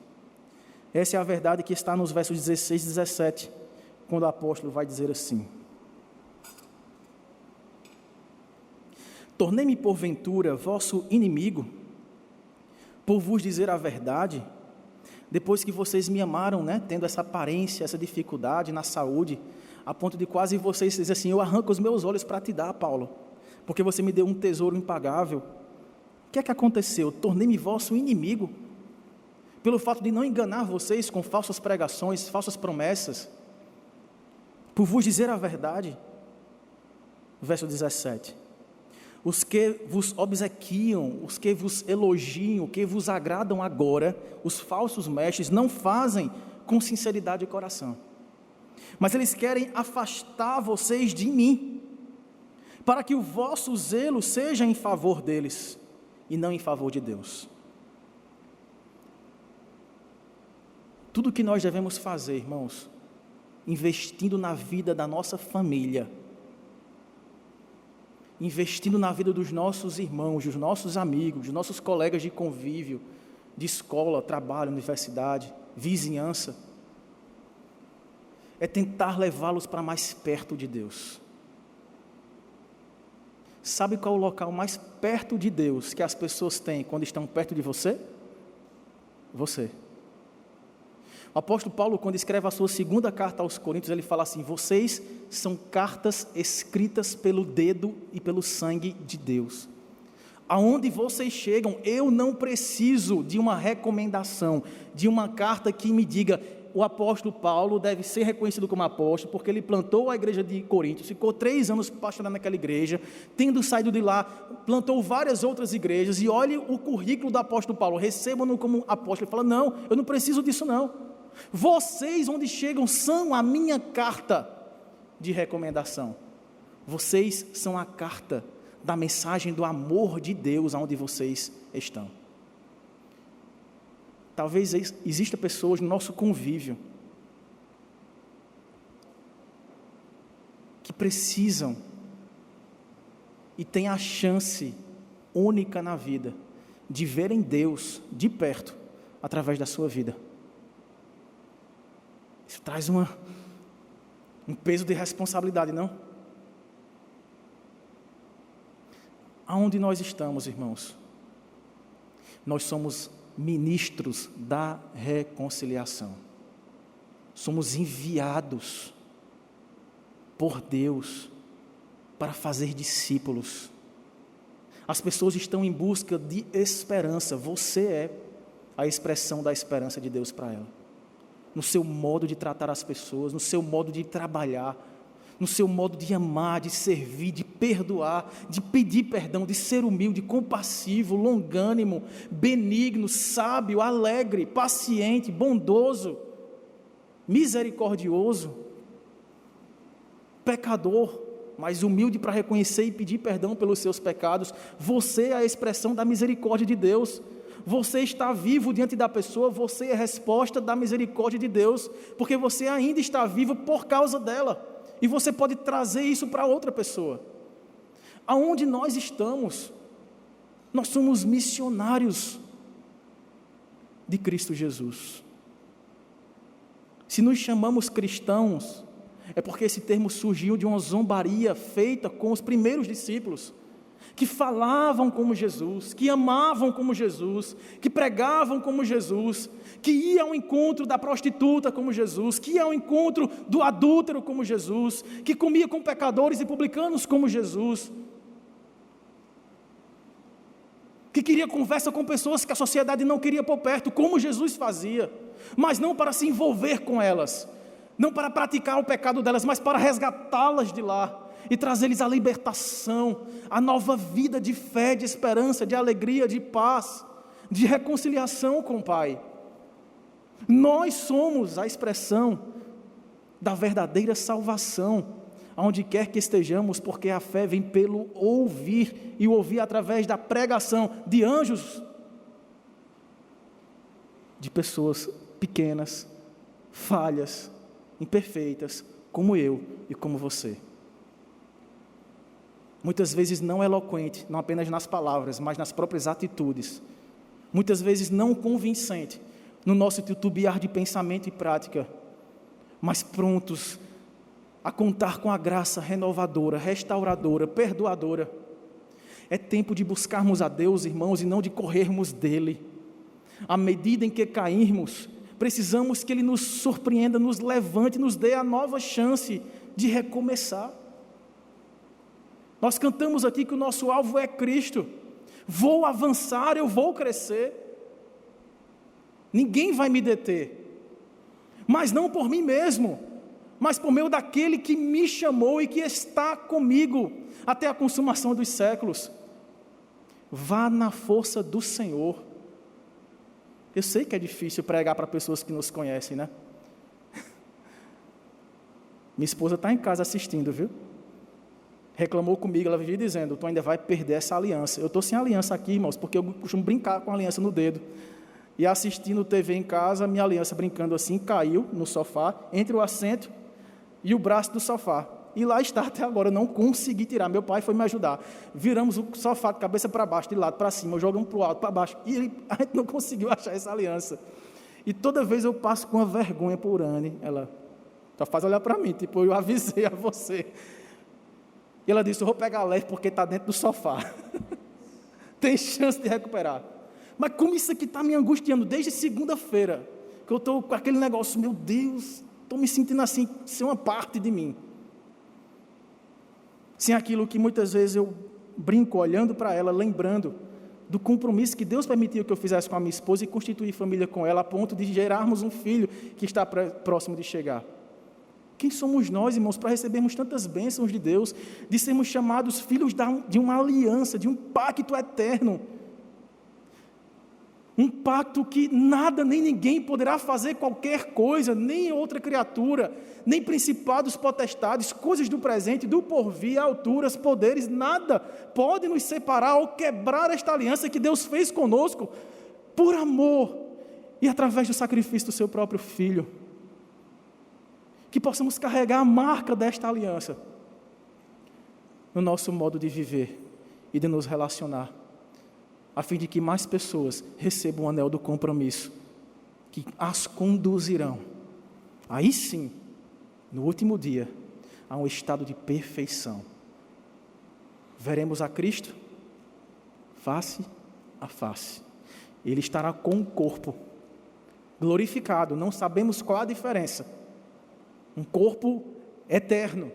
Essa é a verdade que está nos versos 16 e 17, quando o apóstolo vai dizer assim: tornei-me porventura vosso inimigo, por vos dizer a verdade, depois que vocês me amaram, tendo essa aparência, essa dificuldade na saúde, a ponto de quase vocês dizerem assim: eu arranco os meus olhos para te dar, Paulo, porque você me deu um tesouro impagável. O que é que aconteceu? Tornei-me vosso inimigo, pelo fato de não enganar vocês com falsas pregações, falsas promessas, por vos dizer a verdade. Verso 17: os que vos obsequiam, os que vos elogiam, que vos agradam agora, os falsos mestres, não fazem com sinceridade de coração, mas eles querem afastar vocês de mim, para que o vosso zelo seja em favor deles, e não em favor de Deus. Tudo o que nós devemos fazer, irmãos, investindo na vida da nossa família, investindo na vida dos nossos irmãos, dos nossos amigos, dos nossos colegas de convívio, de escola, trabalho, universidade, vizinhança, é tentar levá-los para mais perto de Deus. Sabe qual é o local mais perto de Deus que as pessoas têm quando estão perto de você? Você. O apóstolo Paulo, quando escreve a sua segunda carta aos Coríntios, ele fala assim: vocês são cartas escritas pelo dedo e pelo sangue de Deus. Aonde vocês chegam, eu não preciso de uma recomendação, de uma carta que me diga: o apóstolo Paulo deve ser reconhecido como apóstolo, porque ele plantou a igreja de Coríntios, ficou 3 anos pastoreando naquela igreja, tendo saído de lá, plantou várias outras igrejas, e olhe o currículo do apóstolo Paulo, recebam-no como apóstolo. Ele fala: não, eu não preciso disso não. Vocês, onde chegam, são a minha carta de recomendação. Vocês são a carta da mensagem do amor de Deus aonde vocês estão. Talvez exista pessoas no nosso convívio que precisam e têm a chance única na vida de verem Deus de perto através da sua vida. Isso traz um peso de responsabilidade, não? Aonde nós estamos, irmãos? Nós somos ministros da reconciliação. Somos enviados por Deus para fazer discípulos. As pessoas estão em busca de esperança. Você é a expressão da esperança de Deus para ela. No seu modo de tratar as pessoas, no seu modo de trabalhar, no seu modo de amar, de servir, de perdoar, de pedir perdão, de ser humilde, compassivo, longânimo, benigno, sábio, alegre, paciente, bondoso, misericordioso, pecador, mas humilde para reconhecer e pedir perdão pelos seus pecados. Você é a expressão da misericórdia de Deus. Você está vivo diante da pessoa, você é a resposta da misericórdia de Deus, porque você ainda está vivo por causa dela, e você pode trazer isso para outra pessoa. Aonde nós estamos, nós somos missionários de Cristo Jesus. Se nos chamamos cristãos, é porque esse termo surgiu de uma zombaria feita com os primeiros discípulos, que falavam como Jesus, que amavam como Jesus, que pregavam como Jesus, que iam ao encontro da prostituta como Jesus, que iam ao encontro do adúltero como Jesus, que comia com pecadores e publicanos como Jesus, que queria conversa com pessoas que a sociedade não queria por perto, como Jesus fazia, mas não para se envolver com elas, não para praticar o pecado delas, mas para resgatá-las de lá e trazer-lhes a libertação, a nova vida de fé, de esperança, de alegria, de paz, de reconciliação com o Pai. Nós somos a expressão da verdadeira salvação, aonde quer que estejamos, porque a fé vem pelo ouvir, e o ouvir através da pregação de anjos, de pessoas pequenas, falhas, imperfeitas, como eu e como você. Muitas vezes não eloquente, não apenas nas palavras, mas nas próprias atitudes. Muitas vezes não convincente, no nosso titubear de pensamento e prática, mas prontos a contar com a graça renovadora, restauradora, perdoadora. É tempo de buscarmos a Deus, irmãos, e não de corrermos dele. À medida em que cairmos, precisamos que Ele nos surpreenda, nos levante, nos dê a nova chance de recomeçar. Nós cantamos aqui que o nosso alvo é Cristo. Vou avançar, eu vou crescer. Ninguém vai me deter. Mas não por mim mesmo, mas por meio daquele que me chamou e que está comigo até a consumação dos séculos. Vá na força do Senhor. Eu sei que é difícil pregar para pessoas que nos conhecem, né? Minha esposa está em casa assistindo, viu? Reclamou comigo, ela vivia dizendo, tu ainda vai perder essa aliança. Eu estou sem aliança aqui, irmãos, porque eu costumo brincar com a aliança no dedo. E assistindo TV em casa, minha aliança brincando assim, caiu no sofá, entre o assento e o braço do sofá. E lá está até agora, eu não consegui tirar. Meu pai foi me ajudar. Viramos o sofá de cabeça para baixo, de lado para cima, jogamos para o alto, para baixo. E a gente não conseguiu achar essa aliança. E toda vez eu passo com uma vergonha por Anne. Ela só faz olhar para mim, tipo, eu avisei a você. E ela disse, eu vou pegar leve porque está dentro do sofá. Tem chance de recuperar. Mas como isso aqui está me angustiando desde segunda-feira, que eu estou com aquele negócio, meu Deus, estou me sentindo assim, ser uma parte de mim. Sem aquilo que muitas vezes eu brinco olhando para ela, lembrando do compromisso que Deus permitiu que eu fizesse com a minha esposa e constituir família com ela, a ponto de gerarmos um filho que está próximo de chegar. Quem somos nós, irmãos, para recebermos tantas bênçãos de Deus, de sermos chamados filhos de uma aliança, de um pacto eterno, um pacto que nada nem ninguém poderá fazer qualquer coisa, nem outra criatura, nem principados, potestades, coisas do presente, do porvir, alturas, poderes, nada pode nos separar ou quebrar esta aliança que Deus fez conosco, por amor, e através do sacrifício do seu próprio Filho. Que possamos carregar a marca desta aliança no nosso modo de viver e de nos relacionar, a fim de que mais pessoas recebam o anel do compromisso, que as conduzirão, aí sim, no último dia, a um estado de perfeição. Veremos a Cristo face a face. Ele estará com o corpo glorificado, não sabemos qual a diferença. Um corpo eterno,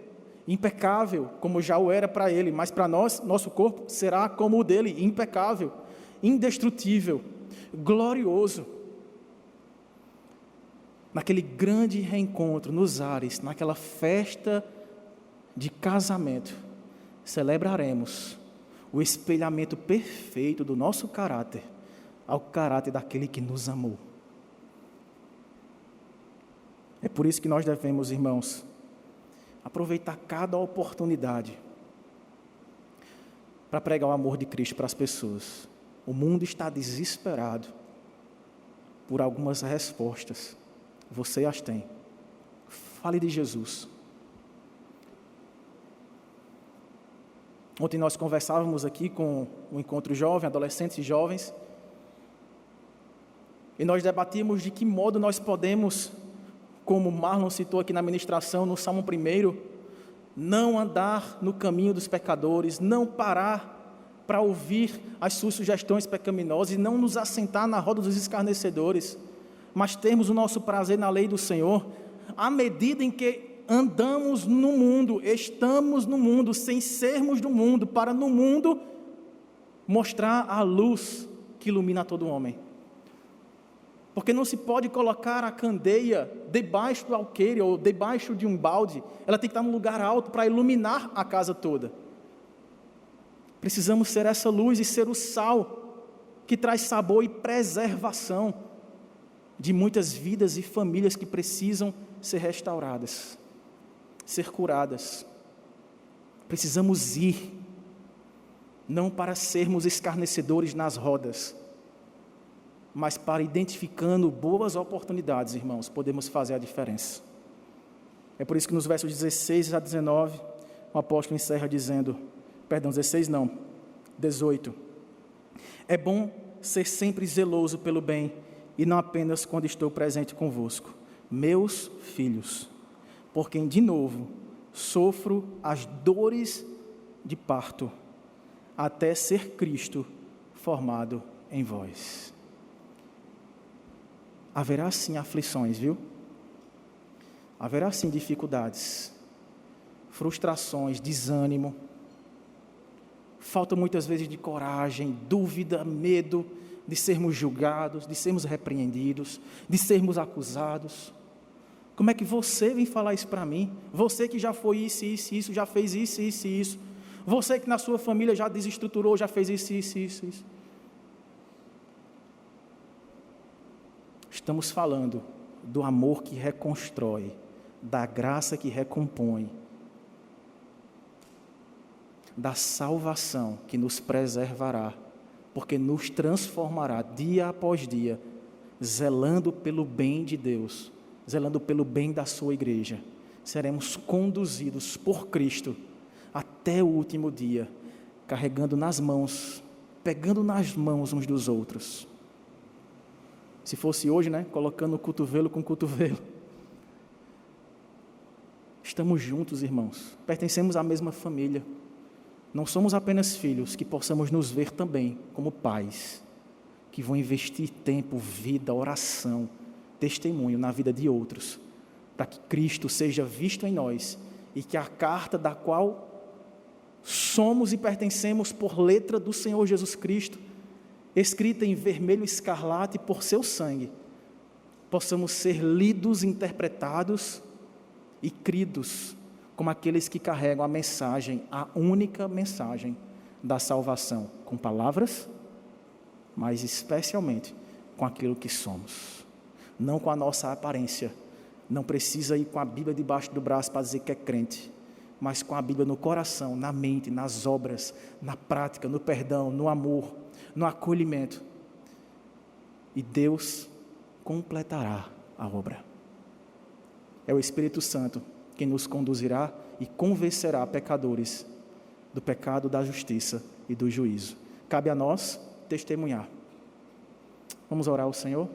impecável, como já o era para ele, mas para nós, nosso corpo será como o dele, impecável, indestrutível, glorioso. Naquele grande reencontro nos ares, naquela festa de casamento, celebraremos o espelhamento perfeito do nosso caráter ao caráter daquele que nos amou. É por isso que nós devemos, irmãos, aproveitar cada oportunidade para pregar o amor de Cristo para as pessoas. O mundo está desesperado por algumas respostas. Você as tem. Fale de Jesus. Ontem nós conversávamos aqui com um encontro jovem, adolescentes e jovens, e nós debatíamos de que modo nós podemos, como Marlon citou aqui na ministração, no Salmo 1, não andar no caminho dos pecadores, não parar para ouvir as suas sugestões pecaminosas e não nos assentar na roda dos escarnecedores, mas termos o nosso prazer na lei do Senhor, à medida em que andamos no mundo, estamos no mundo, sem sermos do mundo, para no mundo mostrar a luz que ilumina todo homem. Porque não se pode colocar a candeia debaixo do alqueire ou debaixo de um balde, ela tem que estar num lugar alto para iluminar a casa toda. Precisamos ser essa luz e ser o sal que traz sabor e preservação de muitas vidas e famílias que precisam ser restauradas, ser curadas. Precisamos ir, não para sermos escarnecedores nas rodas, mas para, identificando boas oportunidades, irmãos, podemos fazer a diferença. É por isso que nos versos 16 a 19, o apóstolo encerra dizendo, 18. É bom ser sempre zeloso pelo bem, e não apenas quando estou presente convosco, meus filhos, por quem de novo sofro as dores de parto, até ser Cristo formado em vós. Haverá sim aflições, viu? Haverá sim dificuldades, frustrações, desânimo, falta muitas vezes de coragem, dúvida, medo de sermos julgados, de sermos repreendidos, de sermos acusados. Como é que você vem falar isso para mim? Você que já foi isso, já fez isso. Você que na sua família já desestruturou, já fez isso. Estamos falando do amor que reconstrói, da graça que recompõe, da salvação que nos preservará, porque nos transformará dia após dia, zelando pelo bem de Deus, zelando pelo bem da sua igreja. Seremos conduzidos por Cristo até o último dia, carregando nas mãos, pegando nas mãos uns dos outros. Se fosse hoje, colocando cotovelo com cotovelo. Estamos juntos, irmãos, pertencemos à mesma família. Não somos apenas filhos, que possamos nos ver também como pais, que vão investir tempo, vida, oração, testemunho na vida de outros, para que Cristo seja visto em nós e que a carta da qual somos e pertencemos por letra do Senhor Jesus Cristo, escrita em vermelho escarlate por seu sangue, possamos ser lidos, interpretados e cridos como aqueles que carregam a mensagem, a única mensagem da salvação, com palavras, mas especialmente com aquilo que somos, não com a nossa aparência. Não precisa ir com a Bíblia debaixo do braço para dizer que é crente, mas com a Bíblia no coração, na mente, nas obras, na prática, no perdão, no amor, no acolhimento. E Deus completará a obra. É o Espírito Santo quem nos conduzirá e convencerá pecadores do pecado, da justiça e do juízo. Cabe a nós testemunhar. Vamos orar ao Senhor?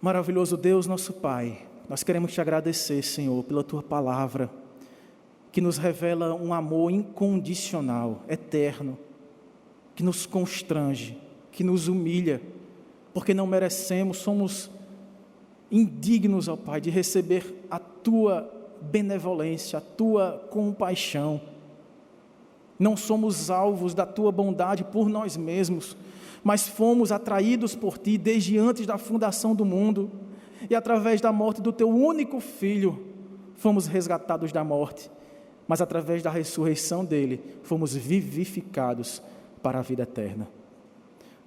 Maravilhoso Deus, nosso Pai, nós queremos te agradecer, Senhor, pela tua palavra, que nos revela um amor incondicional, eterno, que nos constrange, que nos humilha, porque não merecemos, somos indignos, ó Pai, de receber a tua benevolência, a tua compaixão. Não somos alvos da tua bondade por nós mesmos, mas fomos atraídos por ti desde antes da fundação do mundo, e através da morte do teu único Filho, fomos resgatados da morte, mas através da ressurreição dele, fomos vivificados para a vida eterna.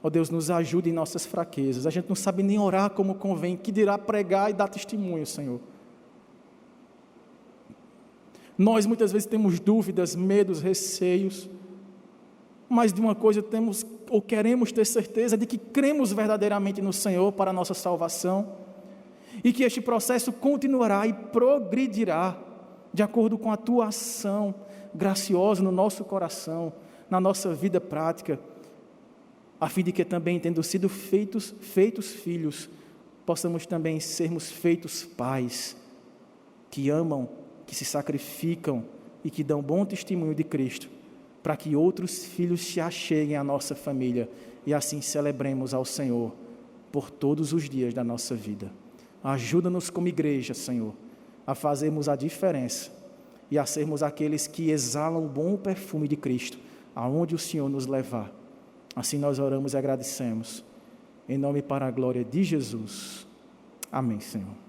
Ó Deus, nos ajude em nossas fraquezas. A gente não sabe nem orar como convém, que dirá pregar e dar testemunho, Senhor. Nós muitas vezes temos dúvidas, medos, receios, mas de uma coisa temos ou queremos ter certeza de que cremos verdadeiramente no Senhor para a nossa salvação, e que este processo continuará e progredirá de acordo com a tua ação graciosa no nosso coração, na nossa vida prática, a fim de que também, tendo sido feitos filhos, possamos também sermos feitos pais, que amam, que se sacrificam e que dão bom testemunho de Cristo, para que outros filhos se acheguem à nossa família e assim celebremos ao Senhor por todos os dias da nossa vida. Ajuda-nos como igreja, Senhor, a fazermos a diferença e a sermos aqueles que exalam o bom perfume de Cristo, aonde o Senhor nos levar. Assim nós oramos e agradecemos. Em nome e para a glória de Jesus. Amém, Senhor.